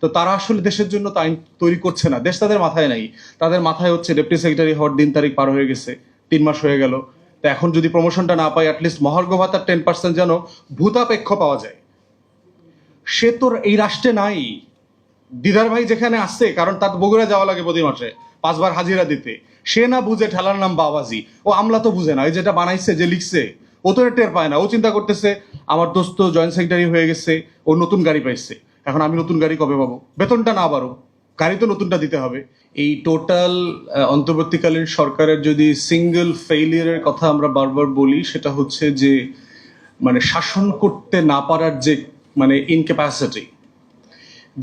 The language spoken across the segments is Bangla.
তো তারা আসলে দেশের জন্য তো আইন তৈরি করছে না, দেশ তাদের মাথায় নাই। তাদের মাথায় হচ্ছে ডেপুটি সেক্রেটারি হওয়ার দিন তারিখ পার হয়ে গেছে, 3 মাস হয়ে গেল। তো এখন যদি প্রমোশনটা না পাই, অ্যাটলিস্ট মহার্ঘ ভাতার 10% যেন ভূতাপেক্ষ পাওয়া যায়। সে তো এই রাষ্ট্রে নাই। দিদার ভাই যেখানে আসছে, কারণ তার বগুড়া যাওয়া লাগে প্রতি মাসে 5 বার হাজিরা দিতে, সে না বুঝে ঠেলার নাম বাবাজি। ও আমলা তো বুঝে না, এই যেটা বানাইছে, যে লিখছে, ও তো টের পায় না। ও চিন্তা করতেছে আমার দোস্ত জয়েন্ট সেক্রেটারি হয়ে গেছে, ও নতুন গাড়ি পাইছে, এখন আমি নতুন গাড়ি কবে পাবো? বেতনটা না বাড়ো, গাড়ি তো নতুনটা দিতে হবে। এই টোটাল অন্তর্বর্তীকালীন সরকারের যদি সিঙ্গেল ফেইলিয়ারের কথা আমরা বারবার বলি, সেটা হচ্ছে যে মানে শাসন করতে না পারার যে মানে ইনক্যাপাসিটি,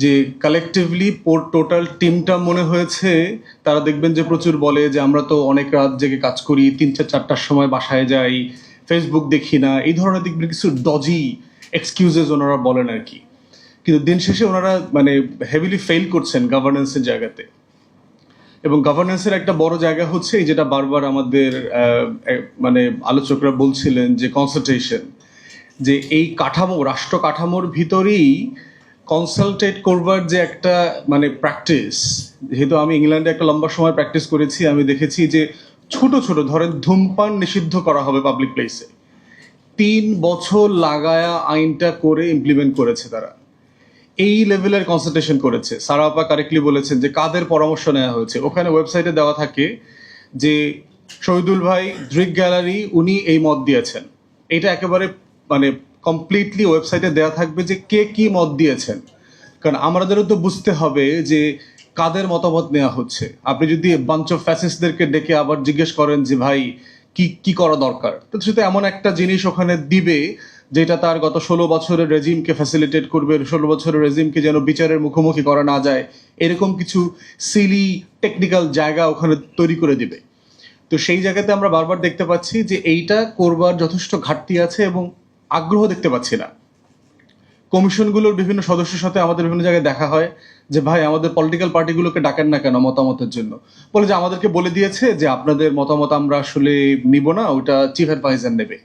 যে কালেকটিভলি টোটাল টিমটা মনে হয়েছে। তারা দেখবেন যে প্রচুর বলে যে আমরা তো অনেক রাত জেগে কাজ করি, 3-4টার সময় বাসায় যাই, ফেসবুক দেখি না, এই ধরনের দেখবেন কিছু ডজি এক্সকিউজেস ওনারা বলেন আর কি। কিন্তু দিন শেষে ওনারা মানে হেভিলি ফেল করছেন গভর্নেন্সের জায়গাতে। এবং গভর্নেন্সের একটা বড় জায়গা হচ্ছে এই যেটা বারবার আমাদের মানে আলোচকরা বলছিলেন, যে কনসালটেশন, যে এই কাঠামো, রাষ্ট্র কাঠামোর ভিতরেই কনসালটেট করবার যে একটা মানে প্র্যাকটিস। যেহেতু আমি ইংল্যান্ডে একটা লম্বা সময় প্র্যাকটিস করেছি, আমি দেখেছি যে ছোট ছোট ধরেন ধূমপান নিষিদ্ধ করা হবে পাবলিক প্লেসে, 3 বছর লাগায়া আইনটা করে ইমপ্লিমেন্ট করেছে তারা। এই লেভেলের কনসালটেশন করেছে। সারা আপা কারেক্টলি বলেছেন যে কাদের পরামর্শ নেওয়া হয়েছে। ওখানে ওয়েবসাইটে দেওয়া থাকে যে শহীদুল ভাই দৃক গ্যালারি উনি এই মত দিয়েছেন, এটা একেবারে মানে কমপ্লিটলি ওয়েবসাইটে দেওয়া থাকবে যে কে কি মত দিয়েছেন। কারণ আমাদেরও তো বুঝতে হবে যে কাদের মতামত নেওয়া হচ্ছে। আপনি যদি বাঞ্চ অফ ফ্যাসিস্টদেরকে ডেকে আবার জিজ্ঞেস করেন যে ভাই কি কি করা দরকার, তো সেটা এমন একটা জিনিস ওখানে দিবে যেটা তার গত 16 বছরের রেজিমকে ফ্যাসিলিটেট করবে, 16 বছরের রেজিমকে যেন বিচারের মুখোমুখি করা না যায়, এরকম কিছু সিলি টেকনিক্যাল জায়গা ওখানে তৈরি করে দিবে। তো সেই জায়গাতে আমরা বারবার দেখতে পাচ্ছি যে এইটা করবার যথেষ্ট ঘাটতি আছে এবং আগ্রহ দেখতে পাচ্ছি না। কমিশনগুলোর বিভিন্ন সদস্যের সাথে আমাদের বিভিন্ন জায়গায় দেখা হয় যে ভাই আমাদের পলিটিক্যাল পার্টিগুলোকে ডাকেন না কেন মতামতের জন্য? বলে যে আমাদেরকে বলে দিয়েছে যে আপনাদের মতামত আমরা আসলে নিব না, ওইটা চিফ অ্যাডভাইজার নেবে।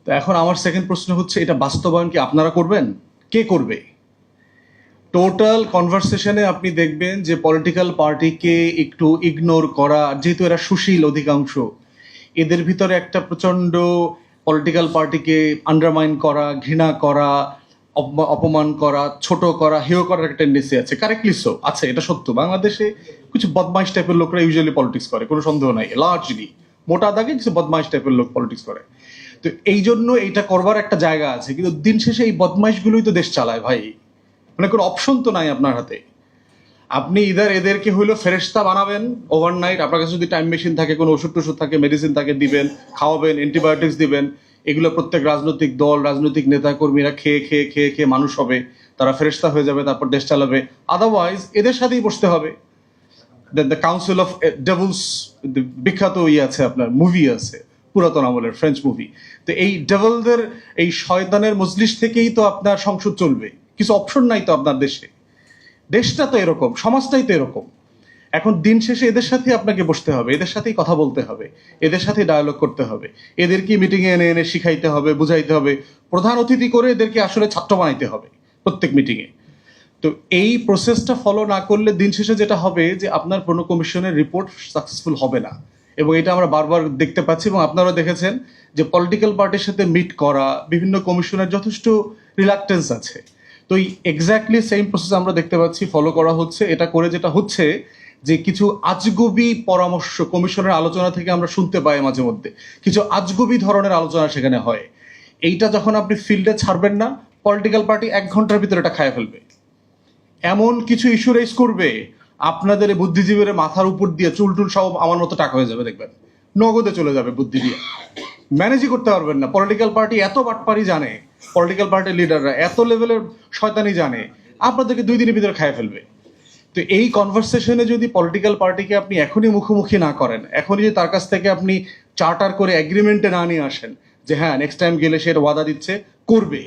তো এখন আমার সেকেন্ড প্রশ্ন হচ্ছে, এটা বাস্তবায়ন কি আপনারা করবেন? কে করবে? টোটাল কনভারসেশনে আপনি দেখবেন যে পলিটিক্যাল পার্টিকে একটু ইগনোর করা, যেহেতু এরা সুশীল অধিকাংশ, এদের ভিতরে একটা প্রচন্ড পলিটিক্যাল পার্টিকে আন্ডারমাইন করা, ঘৃণা করা, অপমান করা, ছোট করা, হেয় করার একটা টেন্ডেন্সি আছে। কারেক্টলি সো আছে, এটা সত্য। বাংলাদেশে কিছু বদমাইশ টাইপের লোকরা ইউজুয়ালি পলিটিক্স করে, কোনো সন্দেহ নাই। লার্জলি মোটা দাগে কিছু বদমাইশ টাইপের লোক পলিটিক্স করে। তো এই জন্য এইটা করবার একটা জায়গা আছে, কিন্তু দিন শেষে এই বদমাইশগুলোই তো দেশ চালায় ভাই। মানে কোনো অপশন তো নাই আপনার হাতে। আপনি ইদার এদেরকে হইলো ফেরেশতা বানাবেন ওভারনাইট, আপনার কাছে যদি টাইম মেশিন থাকে, কোনো ওষুধ টষুধ থাকে, মেডিসিন থাকে, দিবেন, খাওয়াবেন, অ্যান্টিবায়োটিক্স দিবেন। এগুলো প্রত্যেক রাজনৈতিক দল, রাজনৈতিক নেতা কর্মীরা খেয়ে খেয়ে খেয়ে খেয়ে মানুষ হবে, তারা ফেরেশতা হয়ে যাবে, তারপর দেশ চালাবে। আদারওয়াইজ এদের সাথেই বসতে হবে। দ্য কাউন্সিল অফ ডেভিলস, বিখ্যাত আছে, আপনার মুভি আছে পুরাতন আমলের, ফ্রেঞ্চ মুভি। তো এই ডেভিলদের, এই শয়তানের মজলিস থেকেই তো আপনার সংসদ চলবে। কিছু অপশন নাই তো আপনার দেশে। দেশটা তো এরকম, সমাজটাই তো এরকম। এখন দিন শেষে এদের সাথে আপনাকে বসতে হবে, এদের সাথেই কথা বলতে হবে, এদের সাথে ডায়ালগ করতে হবে, এদেরকে মিটিংয়ে এনে এনে শিখাইতে হবে, বুঝাইতে হবে, প্রধান অতিথি করে এদেরকে আসলে ছাত্র বানাইতে হবে প্রত্যেক মিটিংয়ে। তো এই প্রসেসটা ফলো না করলে দিন শেষে যেটা হবে যে আপনার কোনো কমিশনের রিপোর্ট সাকসেসফুল হবে না। এবং এটা আমরা বারবার দেখতে পাচ্ছি, এবং আপনারা দেখেছেন যে পলিটিক্যাল পার্টির সাথে মিট করা বিভিন্ন কমিশনের যথেষ্ট রিলাক্টেন্স আছে। তো এই এক্স্যাক্টলি সেম প্রসেস আমরা দেখতে পাচ্ছি ফলো করা হচ্ছে। এটা করে যেটা হচ্ছে যে কিছু আজগুবি পরামর্শ কমিশনের আলোচনা থেকে আমরা শুনতে পাই, মাঝে মধ্যে কিছু আজগুবি ধরনের আলোচনা সেখানে হয়। এইটা যখন আপনি ফিল্ডে ছাড়বেন না, পলিটিক্যাল পার্টি 1 ঘন্টার ভিতরে এটা খায় ফেলবে। এমন কিছু ইস্যু রেজ করবে আপনাদের বুদ্ধিজীবীর মাথার উপর দিয়ে চুলটুল সব আমার মতো টাকা হয়ে যাবে, দেখবেন নগদে চলে যাবে বুদ্ধি দিয়ে। ম্যানেজই করতে পারবেন না। পলিটিক্যাল পার্টি এত বাটপারি জানে, পলিটিক্যাল পার্টির লিডাররা এত লেভেলের শয়তানি জানে, আপনাদেরকে 2 দিনের ভিতরে খায় ফেলবে। তো এই কনভারসেশনে যদি পলিটিক্যাল পার্টিকে আপনি এখনই মুখোমুখি না করেন, এখনই যদি তার কাছ থেকে আপনি চার্টার করে এগ্রিমেন্টে না নিয়ে আসেন যে হ্যাঁ নেক্সট টাইম গেলে সে ওয়াদা দিচ্ছে করবে,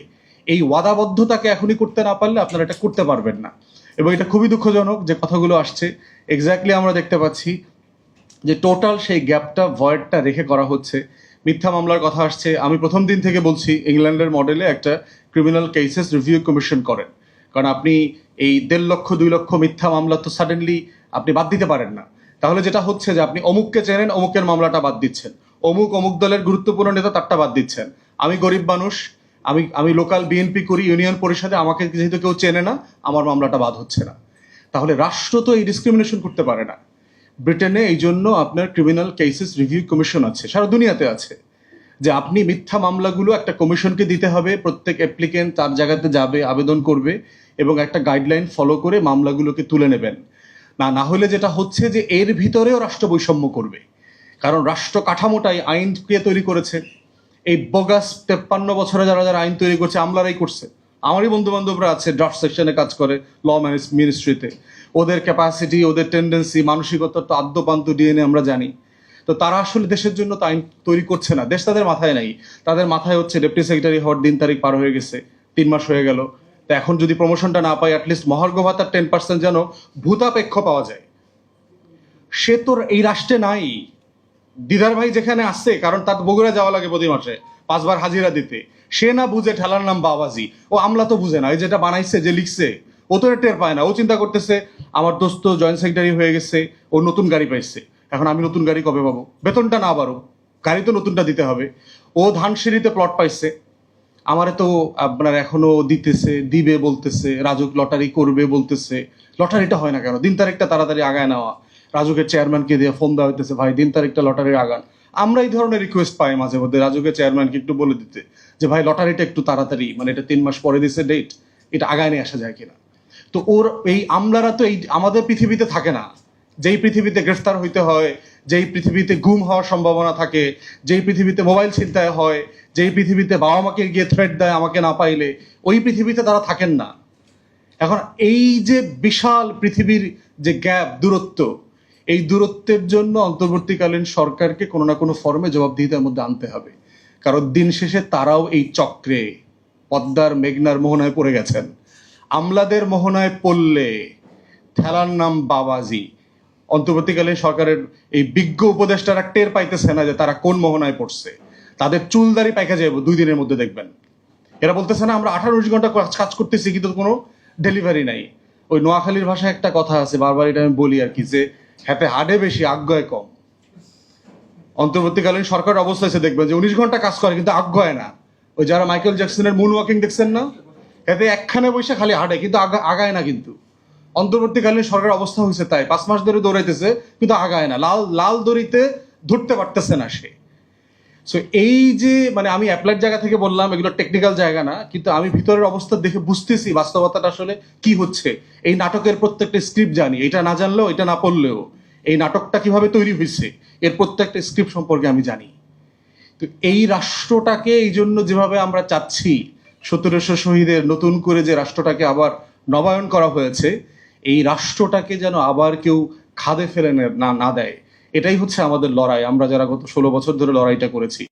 এই ওয়াদাবদ্ধতাকে এখনই করতে না পারলে আপনারা এটা করতে পারবেন না। এবং এটা খুবই দুঃখজনক যে কথাগুলো আসছে। এক্স্যাক্টলি আমরা দেখতে পাচ্ছি যে টোটাল সেই গ্যাপটা, ভয়েডটা রেখে করা হচ্ছে। মিথ্যা মামলার কথা আসছে। আমি প্রথম দিন থেকে বলছি ইংল্যান্ডের মডেলে একটা ক্রিমিনাল কেসেস রিভিউ কমিশন করেন, কারণ আপনি এই 1.5 লক্ষ 2 লক্ষ মিথ্যা মামলা তো সাডেনলি আপনি বাদ দিতে পারেন না। তাহলে যেটা হচ্ছে যে আপনি অমুককে চেনেন, অমুকের মামলাটা বাদ দিচ্ছেন, অমুক দলের গুরুত্বপূর্ণ নেতা তারটা বাদ দিচ্ছেন। আমি গরিব মানুষ, আমি লোকাল বিএনপি করি, ইউনিয়ন পরিষদে, আমাকে যেহেতু কেউ চেনে না, আমার মামলাটা বাদ হচ্ছে না। তাহলে রাষ্ট্র তো এই ডিসক্রিমিনেশন করতে পারে না। ব্রিটেনে এই জন্য আপনার ক্রিমিনাল কেসেস রিভিউ কমিশন আছে, সারা দুনিয়াতে আছে, যে আপনি মিথ্যা মামলাগুলো একটা কমিশনকে দিতে হবে, প্রত্যেক অ্যাপ্লিকেন্ট তার জায়গাতে যাবে, আবেদন করবে এবং একটা গাইডলাইন ফলো করে মামলাগুলোকে তুলে নেবেন। না হলে যেটা হচ্ছে যে এর ভিতরেও রাষ্ট্র বৈষম্য করবে, কারণ রাষ্ট্র কাঠামোটাই আইন কে তৈরি করেছে? এই বগাস 53 বছরে যারা যারা আইন তৈরি করছে আমলারাই করছে। আমারই বন্ধু বান্ধবরা আছে ড্রাফট সেকশনে কাজ করে, ল মিনিস্ট্রিতে। ওদের ক্যাপাসিটি, ওদের টেন্ডেন্সি, মানসিকতা তো আদ্যপান্ত ডিএনএ আমরা জানি। তো তারা আসলে দেশের জন্য তো আইন তৈরি করছে না, দেশ তাদের মাথায় নাই। তাদের মাথায় হচ্ছে ডেপুটি সেক্রেটারি হওয়ার দিন তারিখ পার হয়ে গেছে, 3 মাস হয়ে গেল। তো এখন যদি প্রমোশনটা না পাই, অ্যাটলিস্ট মহার্ঘ ভাতার 10% যেন ভূতাপেক্ষ পাওয়া যায়। সে তোর এই রাষ্ট্রে নাই। দিদার ভাই যেখানে আসছে, কারণ তার বগুড়া যাওয়া লাগে প্রতি মাসে 5 বার হাজিরা দিতে, সে না বুঝে ঠেলার নাম বাবাজি। ও আমলা তো বুঝে না, এই যেটা বানাইছে, যে লিখছে, ও তো টের পায় না। ও চিন্তা করতেছে আমার দোস্ত জয়েন্ট সেক্রেটারি হয়ে গেছে, ও নতুন গাড়ি পাইছে, এখন আমি নতুন গাড়ি কবে পাবো? বেতনটা না বাড়ো, গাড়ি তো নতুনটা দিতে হবে। ও ধানসিঁড়িতে প্লট পাইছে, আমারে তো আপনার এখনো দিতেছে, দিবে বলতেছে, রাজুক লটারি করবে বলতেছে। লটারিটা হয় না কেন? দিন তারিখটা তাড়াতাড়ি আগায় নেওয়া। রাজুকের চেয়ারম্যানকে দিয়ে ফোন দেওয়া হইতেছে, ভাই দিন তারিখটা লটারির আগান। আমরা এই ধরনের রিকোয়েস্ট পাই মাঝে মধ্যে, রাজুকের চেয়ারম্যানকে একটু বলে দিতে যে ভাই লটারিটা একটু তাড়াতাড়ি, মানে এটা 3 মাস পরে দিছে ডেট, এটা আগায় নিয়ে আসা যায় কিনা। তো ওর এই আমলারা তো এই আমাদের পৃথিবীতে থাকে না, যেই পৃথিবীতে গ্রেফতার হইতে হয়, যেই পৃথিবীতে গুম হওয়ার সম্ভাবনা থাকে, যেই পৃথিবীতে মোবাইল ছিনতাই হয়, যেই পৃথিবীতে বাবা মাকে গিয়ে থ্রেট দেয় আমাকে না পাইলে, ওই পৃথিবীতে তারা থাকেন না। এখন এই যে বিশাল পৃথিবীর যে গ্যাপ, দূরত্ব, এই দূরত্বের জন্য অন্তর্বর্তীকালীন সরকারকে কোনো না কোনো ফর্মে জবাবদিহিতার মধ্যে আনতে হবে। কারণ দিন শেষে তারাও এই চক্রে, পদ্মার মেঘনার মোহনায় পড়ে গেছেন। আমলাদের মোহনায় পড়লে ঠেলার নাম বাবাজি। অন্তর্বর্তীকালীন সরকারের এই বিজ্ঞ উপদেষ্টারা টের পাইতেছে না যে তারা কোন মোহনায় পড়ছে। তাদের চুলদারি পাইকা যাবো 2 দিনের মধ্যে দেখবেন। এরা বলতেছে না আমরা 28 ঘন্টা কাজ করতেছি কিন্তু কোনো ডেলিভারি নাই। ওই নোয়াখালীর ভাষায় একটা কথা আছে, বারবার এটা আমি বলি আর কি, যে হাতে হাডে বেশি আজ্ঞায় কম। অন্তর্বর্তীকালীন সরকারের অবস্থা এসে দেখবেন যে 19 ঘন্টা কাজ করে কিন্তু আজ্ঞায় না। ওই যারা মাইকেল জ্যাকসনের মুন ওয়াকিং দেখছেন না, এতে একখানে বসে খালি হাঁটে কিন্তু আগায় না। কিন্তু অন্তর্বর্তীকালীন সরকারের অবস্থা হয়েছে তাই, 5 মাস ধরে দৌড়াইতেছে কিন্তু আগায় না, লাল দড়িতে ধরতে পারতেছে না সে। সো এই যে মানে আমি অ্যাপ্লাইড জায়গা থেকে বললাম, এগুলো টেকনিক্যাল জায়গা না, কিন্তু আমি ভিতরের অবস্থা দেখে বুঝতেছি বাস্তবতাটা আসলে কি হচ্ছে। এই নাটকের প্রত্যেকটা স্ক্রিপ্ট জানি, এটা না জানলেও, এটা না পড়লেও এই নাটকটা কিভাবে তৈরি হয়েছে এর প্রত্যেকটা স্ক্রিপ্ট সম্পর্কে আমি জানি। তো এই রাষ্ট্রটাকে এই জন্য যেভাবে আমরা চাচ্ছি, 1700 শহীদের নতুন করে যে রাষ্ট্রটাকে আবার নবায়ন করা হয়েছে, এই রাষ্ট্রটাকে যেন আবার কেউ খাদে ফেলে না দেয়, এটাই হচ্ছে আমাদের লড়াই। আমরা যারা গত 16 বছর ধরে লড়াইটা করেছি।